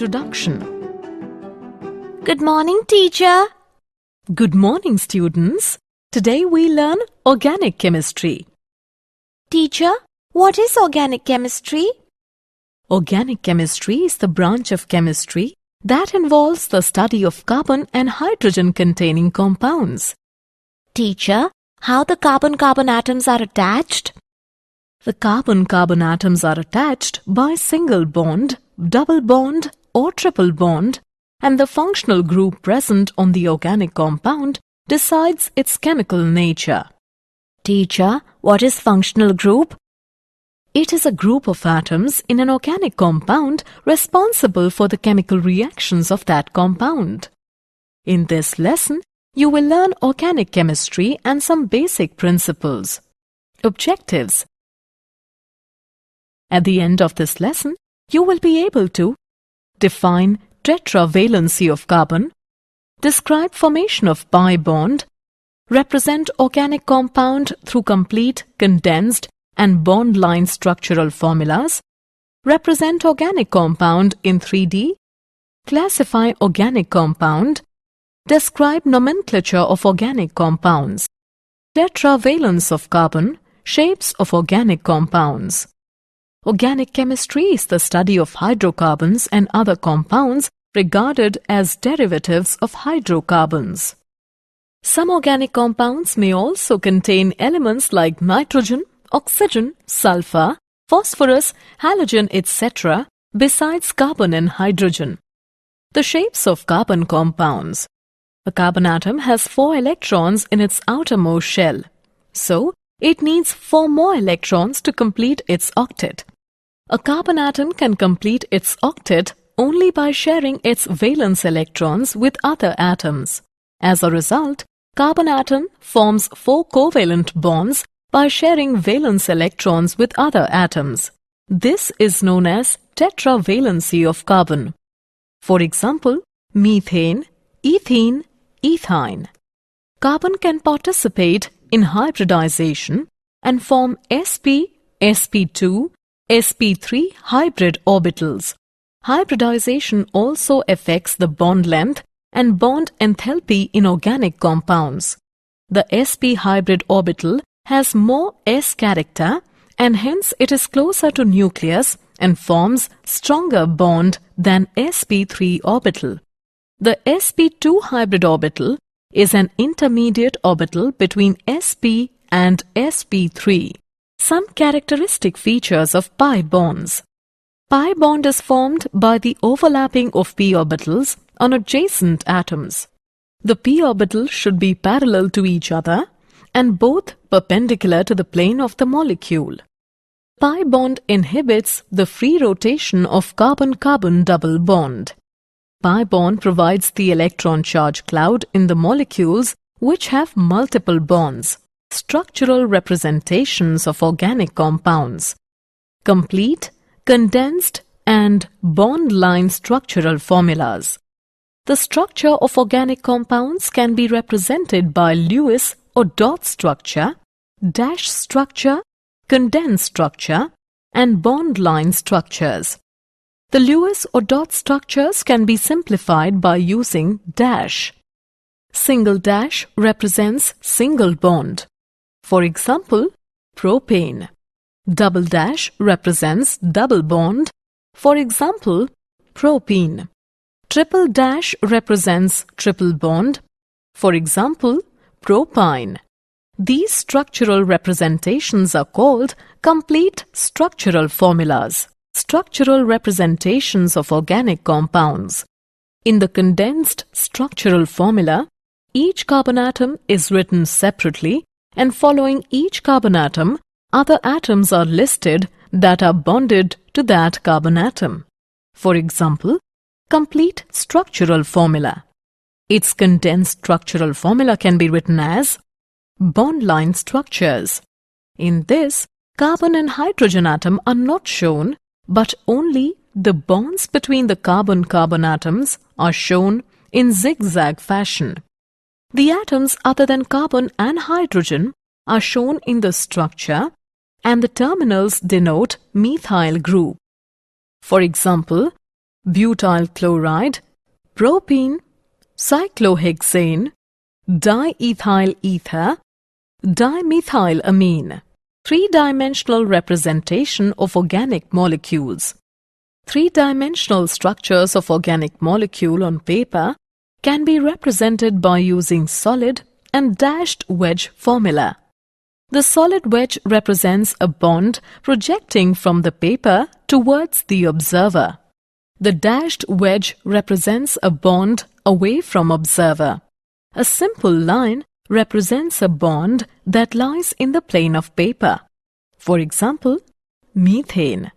Introduction. Good morning, teacher. Good morning, students. Today we learn organic chemistry. Teacher, what is organic chemistry? Organic chemistry is the branch of chemistry that involves the study of carbon and hydrogen containing compounds. Teacher, how the carbon-carbon atoms are attached? The carbon-carbon atoms are attached by single bond, double bond or triple bond, and the functional group present on the organic compound decides its chemical nature. Teacher, what is functional group? It is a group of atoms in an organic compound responsible for the chemical reactions of that compound. In this lesson, you will learn organic chemistry and some basic principles. Objectives. At the end of this lesson, you will be able to define tetravalency of carbon, describe formation of pi bond, represent organic compound through complete, condensed and bond line structural formulas, represent organic compound in 3D, classify organic compound, describe nomenclature of organic compounds, tetravalence of carbon, shapes of organic compounds. Organic chemistry is the study of hydrocarbons and other compounds regarded as derivatives of hydrocarbons. Some organic compounds may also contain elements like nitrogen, oxygen, sulfur, phosphorus, halogen, etc. besides carbon and hydrogen. The shapes of carbon compounds. A carbon atom has 4 electrons in its outermost shell, so it needs 4 more electrons to complete its octet. A carbon atom can complete its octet only by sharing its valence electrons with other atoms. As a result, carbon atom forms 4 covalent bonds by sharing valence electrons with other atoms. This is known as tetravalency of carbon. For example, methane, ethene, ethine. Carbon can participate in hybridization and form sp, sp2, sp3 hybrid orbitals. Hybridization also affects the bond length and bond enthalpy in organic compounds. The sp hybrid orbital has more s character and hence it is closer to nucleus and forms stronger bond than sp3 orbital. The sp2 hybrid orbital is an intermediate orbital between sp and sp3. Some characteristic features of pi bonds. Pi bond is formed by the overlapping of p orbitals on adjacent atoms. The p orbital should be parallel to each other and both perpendicular to the plane of the molecule. Pi bond inhibits the free rotation of carbon-carbon double bond. Pi bond provides the electron charge cloud in the molecules which have multiple bonds. Structural representations of organic compounds. Complete, condensed and bond line structural formulas. The structure of organic compounds can be represented by Lewis or dot structure, dash structure, condensed structure and bond line structures. The Lewis or dot structures can be simplified by using dash. Single dash represents single bond. For example, propane. Double dash represents double bond. For example, propene. Triple dash represents triple bond. For example, propyne. These structural representations are called complete structural formulas. Structural representations of organic compounds. In the condensed structural formula, each carbon atom is written separately and following each carbon atom, other atoms are listed that are bonded to that carbon atom. For example, complete structural formula. Its condensed structural formula can be written as bond line structures. In this, carbon and hydrogen atom are not shown, but only the bonds between the carbon-carbon atoms are shown in zigzag fashion. The atoms other than carbon and hydrogen are shown in the structure and the terminals denote methyl group. For example, butyl chloride, propene, cyclohexane, diethyl ether, dimethylamine. Three-dimensional representation of organic molecules. Three-dimensional structures of organic molecule on paper can be represented by using solid and dashed wedge formula. The solid wedge represents a bond projecting from the paper towards the observer. The dashed wedge represents a bond away from observer. A simple line represents a bond that lies in the plane of paper. For example, methane.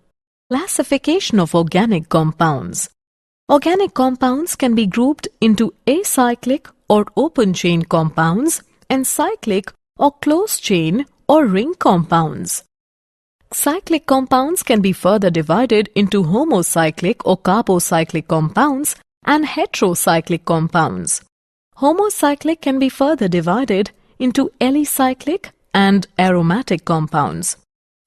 Classification of organic compounds. Organic compounds can be grouped into acyclic or open chain compounds and cyclic or closed chain or ring compounds. Cyclic compounds can be further divided into homocyclic or carbocyclic compounds and heterocyclic compounds. Homocyclic can be further divided into alicyclic and aromatic compounds.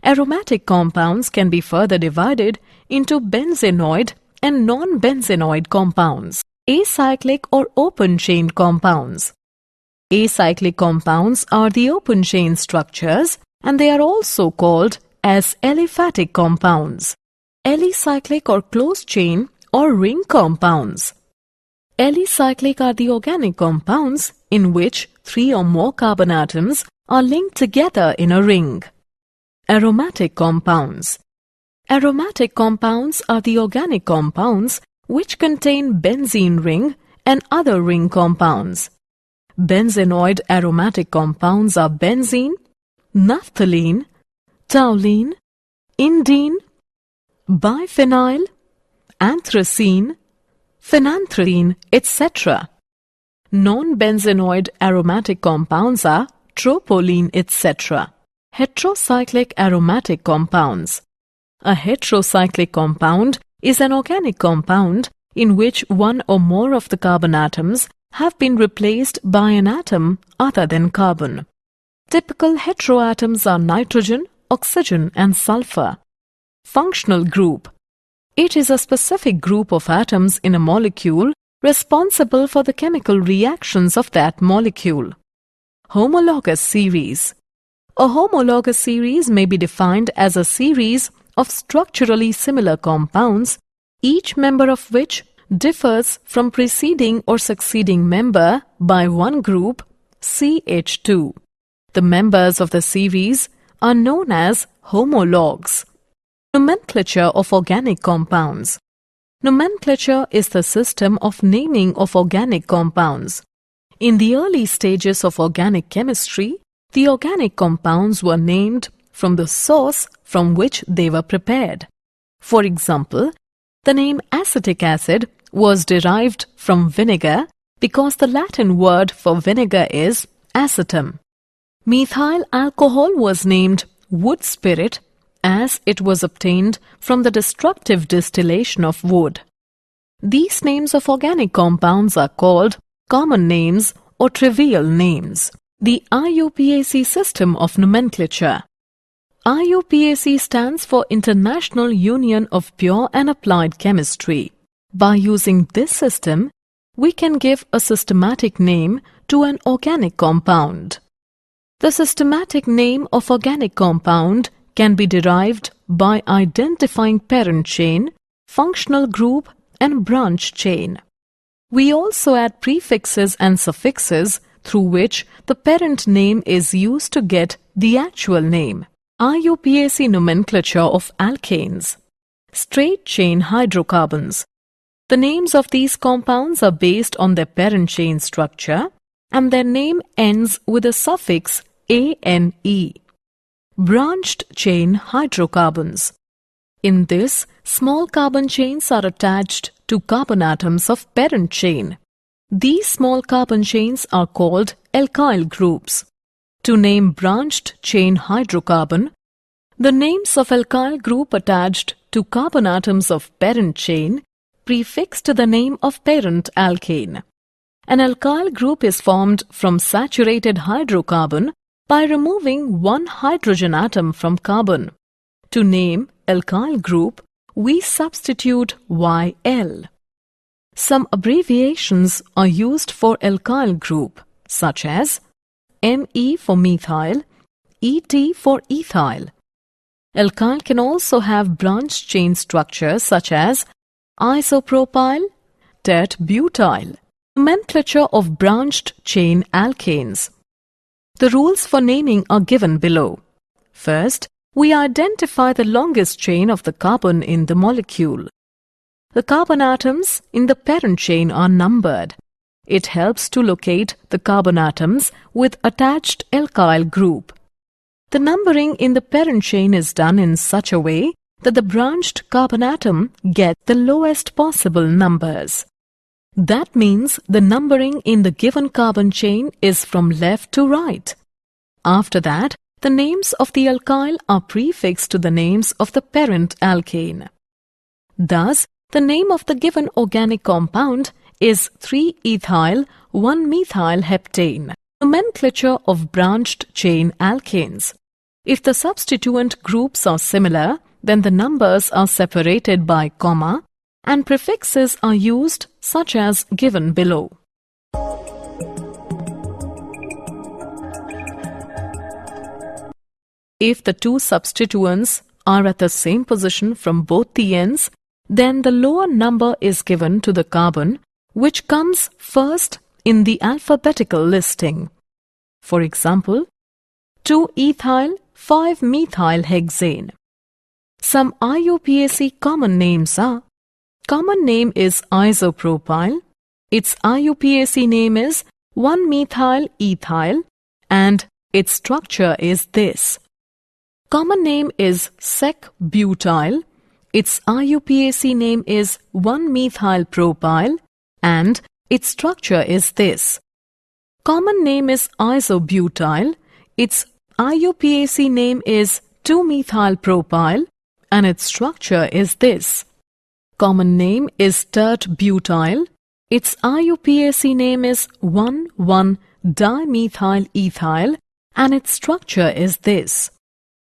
Aromatic compounds can be further divided into benzenoid and non-benzenoid compounds. Acyclic or open chain compounds. Acyclic compounds are the open chain structures and they are also called as aliphatic compounds. Alicyclic or closed chain or ring compounds. Alicyclic are the organic compounds in which 3 or more carbon atoms are linked together in a ring. Aromatic compounds. Aromatic compounds are the organic compounds which contain benzene ring and other ring compounds. Benzenoid aromatic compounds are benzene, naphthalene, toluene, indene, biphenyl, anthracene, phenanthrene, etc. Non-benzenoid aromatic compounds are tropylene, etc. Heterocyclic aromatic compounds. A heterocyclic compound is an organic compound in which one or more of the carbon atoms have been replaced by an atom other than carbon. Typical heteroatoms are nitrogen, oxygen and sulfur. Functional group. It is a specific group of atoms in a molecule responsible for the chemical reactions of that molecule. Homologous series. A homologous series may be defined as a series of structurally similar compounds, each member of which differs from preceding or succeeding member by one group, CH2. The members of the series are known as homologues. Nomenclature of organic compounds. Nomenclature is the system of naming of organic compounds. In the early stages of organic chemistry, the organic compounds were named from the source from which they were prepared. For example, the name acetic acid was derived from vinegar because the Latin word for vinegar is acetum. Methyl alcohol was named wood spirit as it was obtained from the destructive distillation of wood. These names of organic compounds are called common names or trivial names. The IUPAC system of nomenclature. IUPAC stands for International Union of Pure and Applied Chemistry. By using this system, we can give a systematic name to an organic compound. The systematic name of organic compound can be derived by identifying parent chain, functional group and branch chain. We also add prefixes and suffixes through which the parent name is used to get the actual name. IUPAC nomenclature of alkanes. Straight chain hydrocarbons. The names of these compounds are based on their parent chain structure and their name ends with a suffix ANE. Branched chain hydrocarbons. In this, small carbon chains are attached to carbon atoms of parent chain. These small carbon chains are called alkyl groups. To name branched chain hydrocarbon, the names of alkyl group attached to carbon atoms of parent chain prefixed to the name of parent alkane. An alkyl group is formed from saturated hydrocarbon by removing one hydrogen atom from carbon. To name alkyl group, we substitute YL. Some abbreviations are used for alkyl group, such as Me for methyl, Et for ethyl. Alkyl can also have branched chain structures such as isopropyl, tert-butyl. Nomenclature of branched chain alkanes. The rules for naming are given below. First, we identify the longest chain of the carbon in the molecule. The carbon atoms in the parent chain are numbered. It helps to locate the carbon atoms with attached alkyl group. The numbering in the parent chain is done in such a way that the branched carbon atom get the lowest possible numbers. That means the numbering in the given carbon chain is from left to right. After that, the names of the alkyl are prefixed to the names of the parent alkane. Thus, the name of the given organic compound is 3-ethyl 1-methyl heptane. Nomenclature of branched chain alkanes. If the substituent groups are similar, then the numbers are separated by comma and prefixes are used such as given below. If the two substituents are at the same position from both the ends, then the lower number is given to the carbon which comes first in the alphabetical listing. For example, 2-ethyl 5-methyl hexane. Some IUPAC common names are: common name is isopropyl, its IUPAC name is 1-methyl ethyl, and its structure is this. Common name is sec-butyl, its IUPAC name is 1-methyl propyl, and its structure is this. Common name is isobutyl, its IUPAC name is 2-methyl propyl, and its structure is this. Common name is tert-butyl, its IUPAC name is 1,1-dimethyl ethyl, and its structure is this.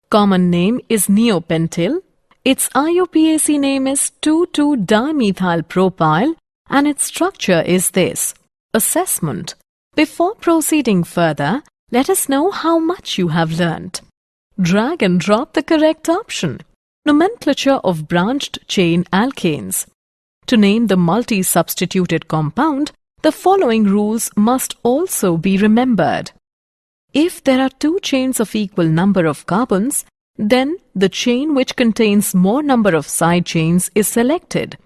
Common name is neopentyl, its IUPAC name is 2,2-dimethyl propyl, and its structure is this. Assessment. Before proceeding further, let us know how much you have learnt. Drag and drop the correct option. Nomenclature of branched chain alkanes. To name the multi-substituted compound, the following rules must also be remembered. If there are two chains of equal number of carbons, then the chain which contains more number of side chains is selected.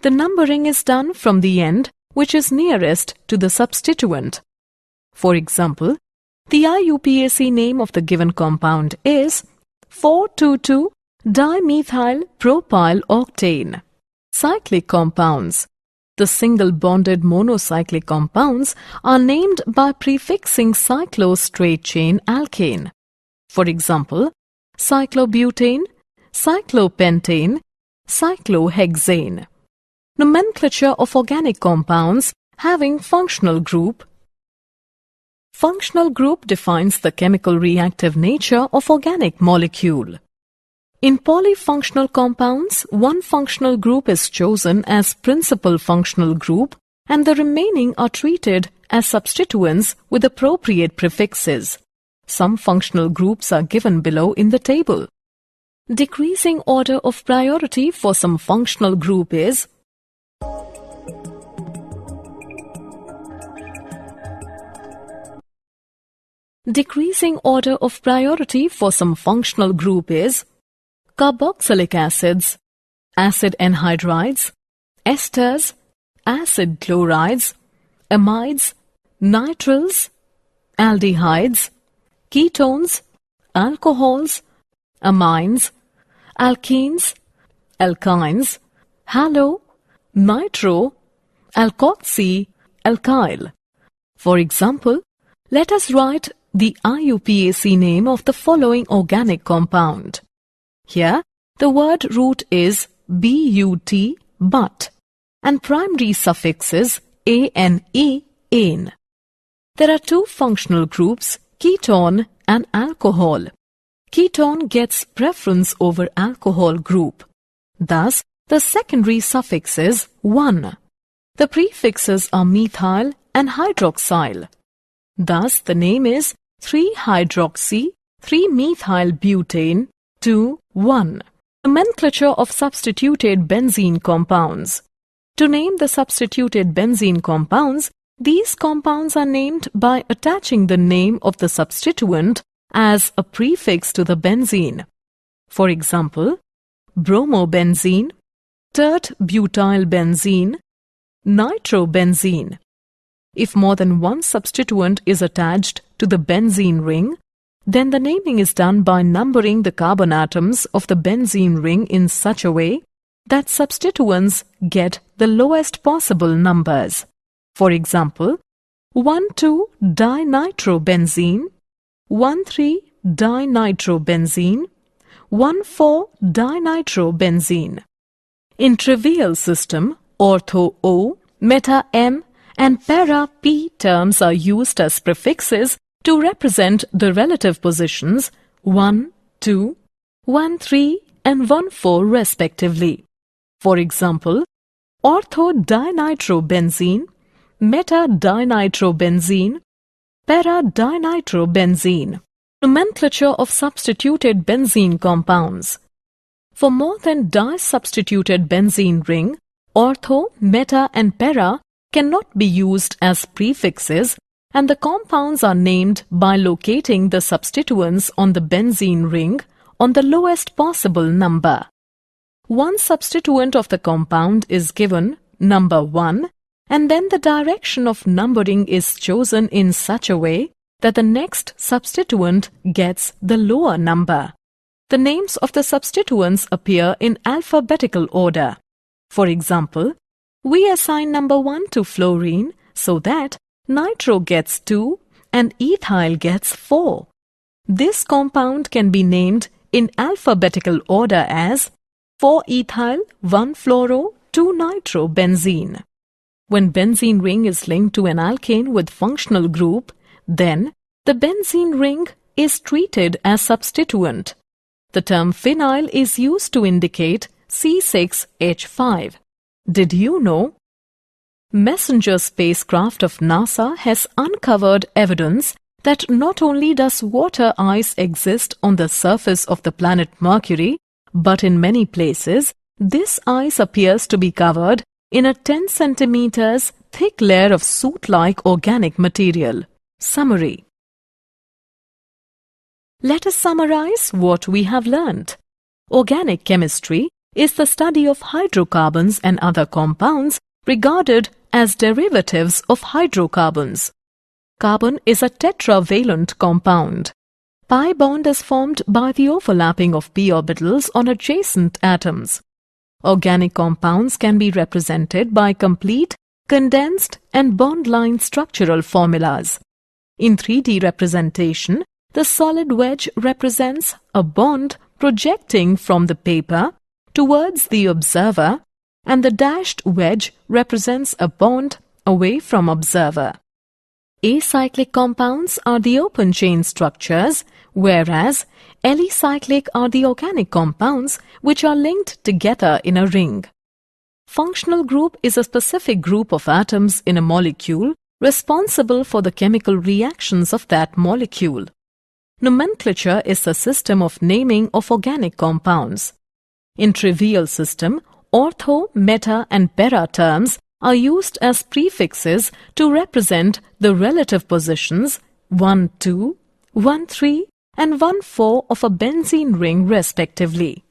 The numbering is done from the end which is nearest to the substituent. For example, the IUPAC name of the given compound is 4,2,2-dimethyl propyl octane. Cyclic compounds. The single-bonded monocyclic compounds are named by prefixing cyclo-straight chain alkane. For example, cyclobutane, cyclopentane, cyclohexane. Nomenclature of organic compounds having functional group. Functional group defines the chemical reactive nature of organic molecule. In polyfunctional compounds, one functional group is chosen as principal functional group and the remaining are treated as substituents with appropriate prefixes. Some functional groups are given below in the table. Decreasing order of priority for some functional group is Decreasing order of priority for some functional group is carboxylic acids, acid anhydrides, esters, acid chlorides, amides, nitriles, aldehydes, ketones, alcohols, amines, alkenes, alkynes, halo, nitro, alkoxy, alkyl. For example, let us write the IUPAC name of the following organic compound. Here, the word root is but, but, and primary suffix is ane, ane. There are two functional groups, ketone and alcohol. Ketone gets preference over alcohol group. Thus, the secondary suffix is 1. The prefixes are methyl and hydroxyl. Thus, the name is 3-hydroxy-3-methyl-butane 2,1. Nomenclature of substituted benzene compounds. To name the substituted benzene compounds, these compounds are named by attaching the name of the substituent as a prefix to the benzene. For example, bromobenzene, tert-butylbenzene, nitrobenzene. If more than one substituent is attached to the benzene ring, then the naming is done by numbering the carbon atoms of the benzene ring in such a way that substituents get the lowest possible numbers. For example, 1,2-dinitrobenzene, 1,3-dinitrobenzene, 1,4-dinitrobenzene. In trivial system, ortho O, meta M, and para P terms are used as prefixes to represent the relative positions 1, 2, 1, 3, and 1, 4 respectively. For example, ortho-dinitrobenzene, meta-dinitrobenzene, para-dinitrobenzene. Nomenclature of substituted benzene compounds. For more than di-substituted benzene ring, ortho, meta, and para cannot be used as prefixes, and the compounds are named by locating the substituents on the benzene ring on the lowest possible number. One substituent of the compound is given number 1, and then the direction of numbering is chosen in such a way that the next substituent gets the lower number. The names of the substituents appear in alphabetical order. For example, we assign number 1 to fluorine so that nitro gets 2 and ethyl gets 4. This compound can be named in alphabetical order as 4-ethyl, 1-fluoro-2-nitrobenzene. When benzene ring is linked to an alkane with functional group, then the benzene ring is treated as substituent. The term phenyl is used to indicate C6H5. Did you know? Messenger spacecraft of NASA has uncovered evidence that not only does water ice exist on the surface of the planet Mercury, but in many places, this ice appears to be covered in a 10 centimeters thick layer of soot-like organic material. Summary. Let us summarize what we have learnt. Organic chemistry is the study of hydrocarbons and other compounds regarded as derivatives of hydrocarbons. Carbon is a tetravalent compound. Pi bond is formed by the overlapping of p orbitals on adjacent atoms. Organic compounds can be represented by complete, condensed, and bond-line structural formulas. In 3D representation, the solid wedge represents a bond projecting from the paper towards the observer, and the dashed wedge represents a bond away from observer. Acyclic compounds are the open chain structures, whereas alicyclic are the organic compounds which are linked together in a ring. Functional group is a specific group of atoms in a molecule responsible for the chemical reactions of that molecule. Nomenclature is the system of naming of organic compounds. In trivial system, ortho, meta, and para terms are used as prefixes to represent the relative positions 1, 2, 1, 3, and 1, 4 of a benzene ring respectively.